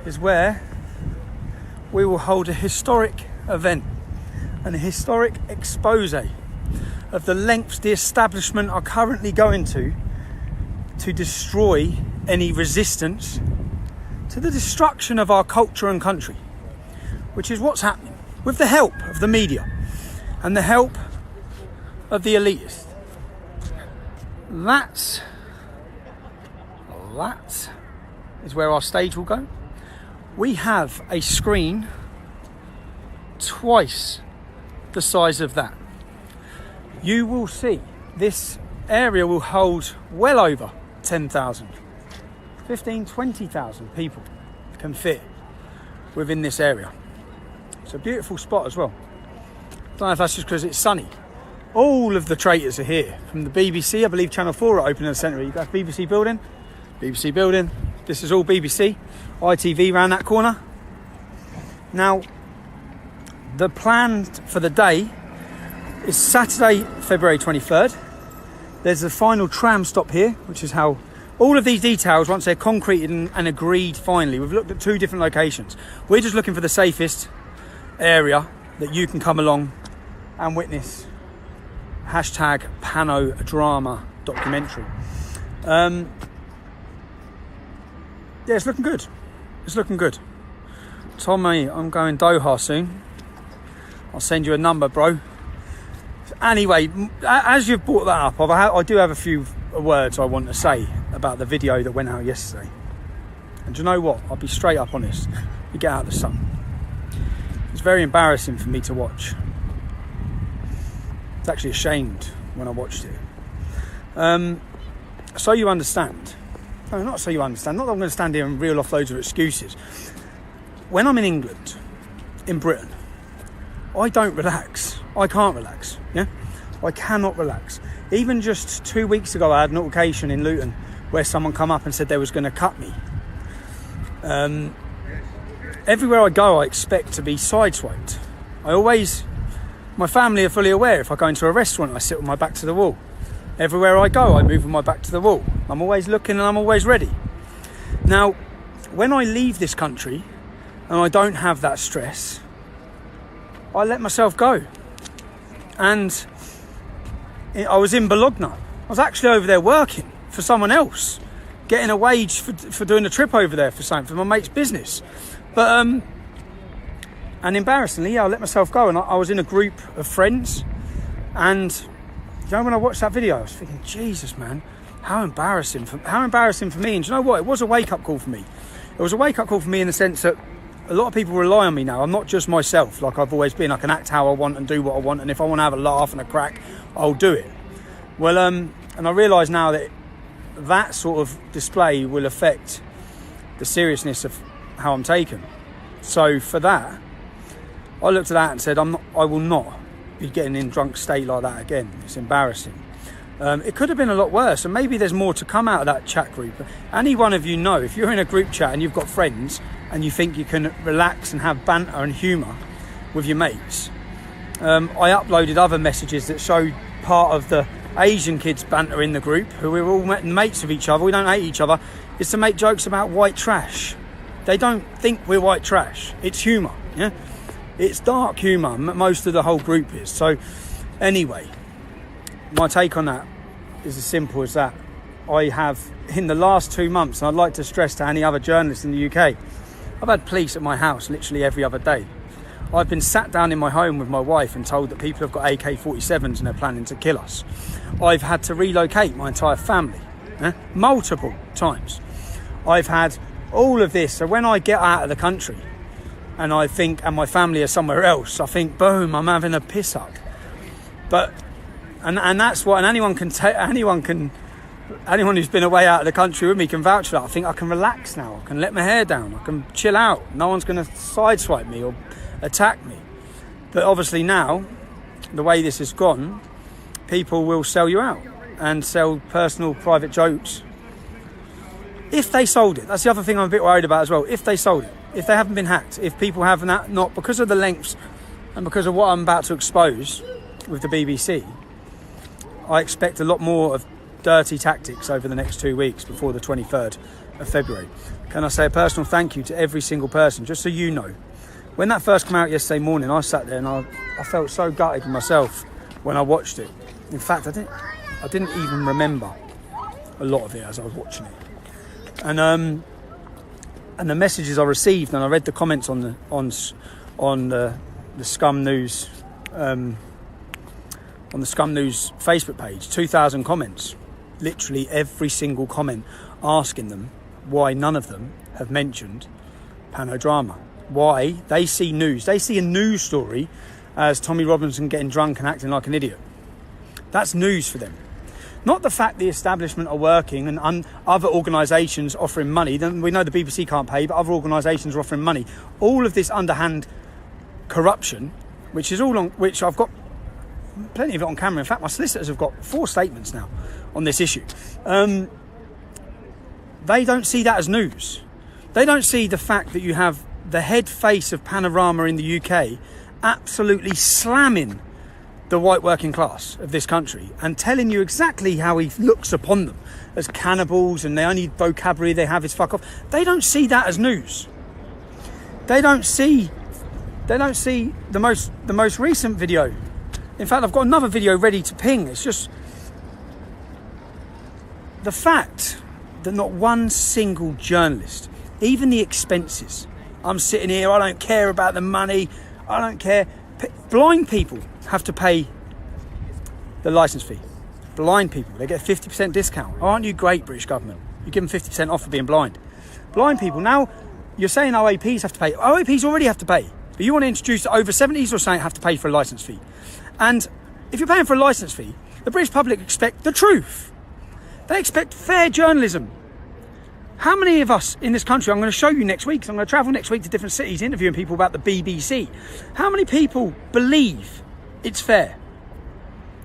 is where we will hold a historic event and a historic expose of the lengths the establishment are currently going to destroy any resistance to the destruction of our culture and country, which is what's happening with the help of the media and the help of the elitists. That is where our stage will go. We have a screen twice the size of that. You will see this area will hold well over 10,000, 15, 20,000 people can fit within this area. It's a beautiful spot as well. I don't know if that's just because it's sunny. All of the traitors are here. From the BBC, I believe Channel 4 are open in the centre. You've got BBC building. This is all BBC. ITV round that corner. Now, the plan for the day is Saturday, February 23rd. There's a final tram stop here, which is how all of these details, once they're concreted and agreed finally, we've looked at 2 different locations. We're just looking for the safest area that you can come along and witness #Pano-Drama documentary. Yeah, it's looking good. Tommy, I'm going Doha soon. I'll send you a number, bro. Anyway, as you've brought that up, I do have a few words I want to say about the video that went out yesterday. And do you know what? I'll be straight up honest. You get out of the sun. It's very embarrassing for me to watch. I was actually ashamed when I watched it. So you understand. No, not so you understand. Not that I'm going to stand here and reel off loads of excuses. When I'm in England, in Britain, I don't relax. I can't relax. Yeah, I cannot relax. Even just 2 weeks ago, I had an altercation in Luton where someone come up and said they was going to cut me. Everywhere I go, I expect to be sideswiped. My family are fully aware. If I go into a restaurant, I sit with my back to the wall. Everywhere I go, I move with my back to the wall. I'm always looking and I'm always ready. Now, when I leave this country and I don't have that stress, I let myself go. And I was in Bologna. I was actually over there working for someone else, getting a wage for doing a trip over there for my mate's business. But, and embarrassingly, yeah, I let myself go. And I was in a group of friends. And, you know, when I watched that video, I was thinking, Jesus, man, how embarrassing for me. And do you know what? It was a wake-up call for me. It was a wake-up call for me in the sense that a lot of people rely on me now. I'm not just myself like I've always been. I can act how I want and do what I want. And if I want to have a laugh and a crack, I'll do it. Well, and I realise now that sort of display will affect the seriousness of how I'm taken. So for that, I looked at that and said, I will not be getting in drunk state like that again. It's embarrassing. It could have been a lot worse, and maybe there's more to come out of that chat group. Any one of you know, if you're in a group chat and you've got friends and you think you can relax and have banter and humour with your mates, I uploaded other messages that showed part of the Asian kids banter in the group, who we're all mates with each other, we don't hate each other, is to make jokes about white trash. They don't think we're white trash. It's humour, yeah? It's dark humour, most of the whole group is. So anyway, my take on that is as simple as that. I have, in the last 2 months, and I'd like to stress to any other journalists in the UK, I've had police at my house literally every other day. I've been sat down in my home with my wife and told that people have got AK-47s and they're planning to kill us. I've had to relocate my entire family, multiple times. I've had all of this. So when I get out of the country and I think, and my family are somewhere else, I think, boom, I'm having a piss up. But, and that's what, and anyone who's been away out of the country with me can vouch for that. I think I can relax now. I can let my hair down. I can chill out. No one's going to sideswipe me or attack me. But obviously now, the way this has gone, people will sell you out and sell personal private jokes. If they sold it, that's the other thing I'm a bit worried about as well. If they sold it, if they haven't been hacked, if people have not, because of the lengths and because of what I'm about to expose with the BBC, I expect a lot more of dirty tactics over the next 2 weeks before the 23rd of February. can I say a personal thank you to every single person, just so you know. When that first came out yesterday morning, I sat there and I felt so gutted with myself when I watched it. In fact, I didn't even remember a lot of it as I was watching it. And the messages I received, and I read the comments on the Scum News on the Scum News Facebook page, 2,000 comments, literally every single comment asking them why none of them have mentioned panodrama. Why they see a news story as Tommy Robinson getting drunk and acting like an idiot. That's news for them. Not the fact the establishment are working and other organisations offering money. Then we know the BBC can't pay, but other organisations are offering money. All of this underhand corruption, which I've got plenty of it on camera. In fact, my solicitors have got 4 statements now on this issue. They don't see that as news. They don't see the fact that you have the head face of Panorama in the UK absolutely slamming the white working class of this country and telling you exactly how he looks upon them as cannibals, and the only vocabulary they have is fuck off. They don't see that as news. They don't see the most recent video. In fact, I've got another video ready to ping. It's just the fact that not one single journalist, even the expenses, I'm sitting here, I don't care about the money, I don't care. Blind people have to pay the licence fee. Blind people, they get a 50% discount. Aren't you great, British government? You give them 50% off for being blind. Blind people, now you're saying OAPs have to pay. OAPs already have to pay. But you want to introduce over 70s or something have to pay for a licence fee. And if you're paying for a licence fee, the British public expect the truth. They expect fair journalism. How many of us in this country, I'm going to show you next week, so I'm going to travel next week to different cities interviewing people about the BBC. How many people believe it's fair?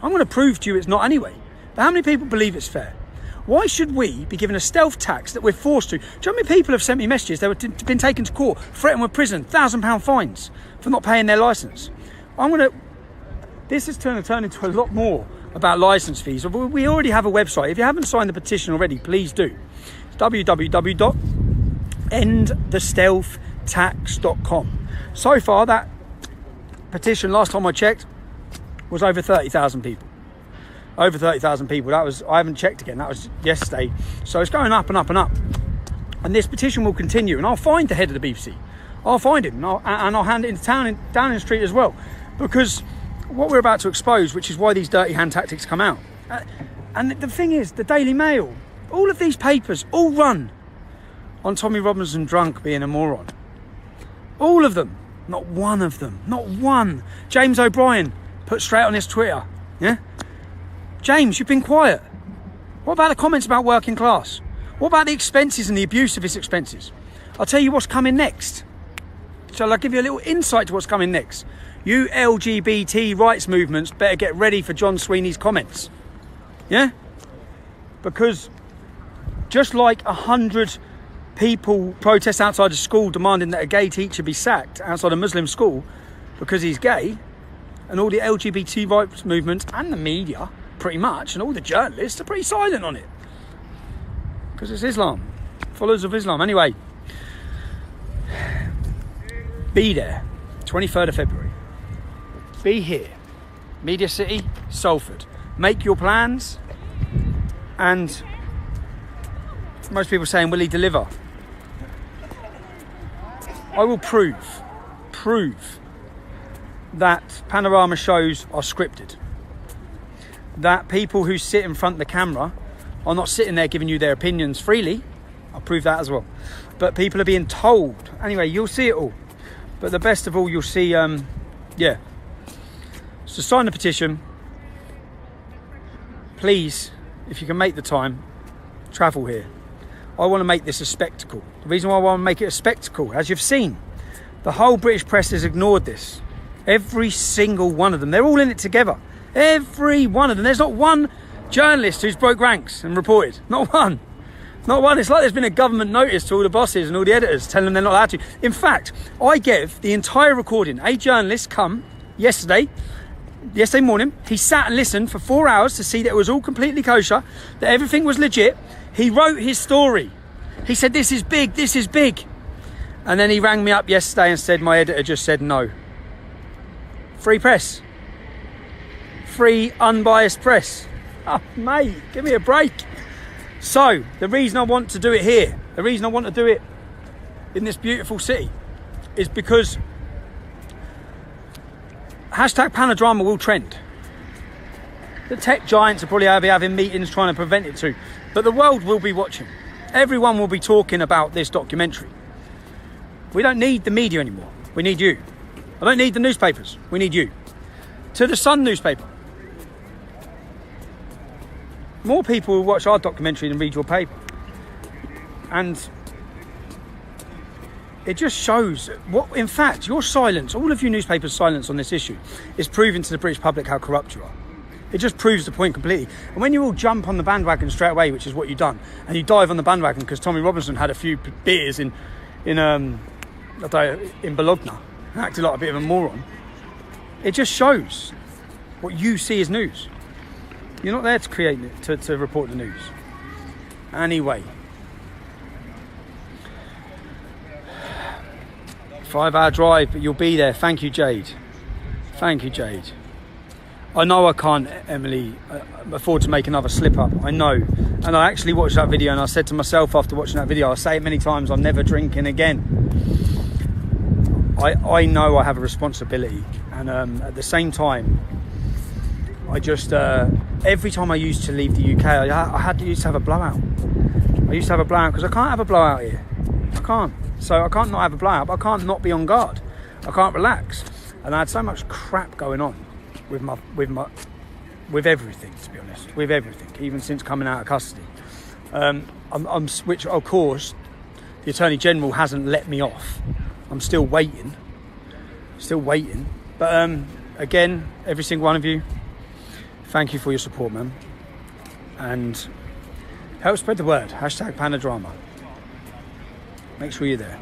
I'm going to prove to you it's not anyway. But how many people believe it's fair? Why should we be given a stealth tax that we're forced to? Do you know how many people have sent me messages? They were been taken to court, threatened with prison, £1,000 fines for not paying their licence. This is going to turn into a lot more about licence fees. We already have a website. If you haven't signed the petition already, please do. It's www.endthestealthtax.com. So far, that petition, last time I checked, was over 30,000 people. Over 30,000 people. I haven't checked again. That was yesterday. So it's going up and up and up. And this petition will continue. And I'll find the head of the BBC. I'll find him. And I'll hand it into Downing Street as well. Because what we're about to expose, which is why these dirty hand tactics come out. And the thing is, the Daily Mail, all of these papers, all run on Tommy Robinson drunk being a moron. All of them. Not one of them. Not one. James O'Brien put straight on his Twitter. Yeah? James, you've been quiet. What about the comments about working class? What about the expenses and the abuse of his expenses? I'll tell you what's coming next. Shall I give you a little insight to what's coming next? You LGBT rights movements better get ready for John Sweeney's comments. Yeah? Because just like 100 people protest outside a school demanding that a gay teacher be sacked outside a Muslim school because he's gay, and all the LGBT rights movements and the media, pretty much, and all the journalists are pretty silent on it. Because it's Islam. Followers of Islam. Anyway, be there. 23rd of February. Be here. Media City, Salford. Make your plans. And most people saying, will he deliver? I will prove that Panorama shows are scripted. That people who sit in front of the camera are not sitting there giving you their opinions freely. I'll prove that as well. But people are being told. Anyway, you'll see it all. But the best of all, you'll see, So sign the petition. Please, if you can make the time, travel here. I want to make this a spectacle. The reason why I want to make it a spectacle, as you've seen, the whole British press has ignored this. Every single one of them. They're all in it together. Every one of them. There's not one journalist who's broke ranks and reported. Not one. Not one. It's like there's been a government notice to all the bosses and all the editors telling them they're not allowed to. In fact, I gave the entire recording. A journalist come yesterday morning. He sat and listened for 4 hours to see that it was all completely kosher, that everything was legit. He wrote his story. He said, this is big, this is big. And then he rang me up yesterday and said, my editor just said no. Free press. Free, unbiased press. Oh, mate, give me a break. So, the reason I want to do it here, the reason I want to do it in this beautiful city is because hashtag Panadrama will trend. The tech giants will probably be having meetings trying to prevent it to, but the world will be watching. Everyone will be talking about this documentary. We don't need the media anymore. We need you. I don't need the newspapers. We need you. To the Sun newspaper. More people will watch our documentary than read your paper. And it just shows what, in fact, your silence, all of you newspapers' silence on this issue is proving to the British public how corrupt you are. It just proves the point completely. And when you all jump on the bandwagon straight away, which is what you've done, and you dive on the bandwagon because Tommy Robinson had a few beers in Bologna, acted like a bit of a moron, it just shows what you see as news. You're not there to create it, to report the news. Anyway, 5-hour drive, but you'll be there. Thank you, Jade. Thank you, Jade. I know I can't, Emily, afford to make another slip up. I know. And I actually watched that video and I said to myself after watching that video, I say it many times, I'm never drinking again. I know I have a responsibility. And at the same time, I just, every time I used to leave the UK, I used to have a blowout. I used to have a blowout because I can't have a blowout here. I can't. So I can't not have a blowout, but I can't not be on guard. I can't relax. And I had so much crap going on with everything, to be honest, with everything, even since coming out of custody. Which of course the Attorney General hasn't let me off. I'm still waiting. But again, every single one of you, thank you for your support, man. And help spread the word. Hashtag Panadrama. Make sure you're there.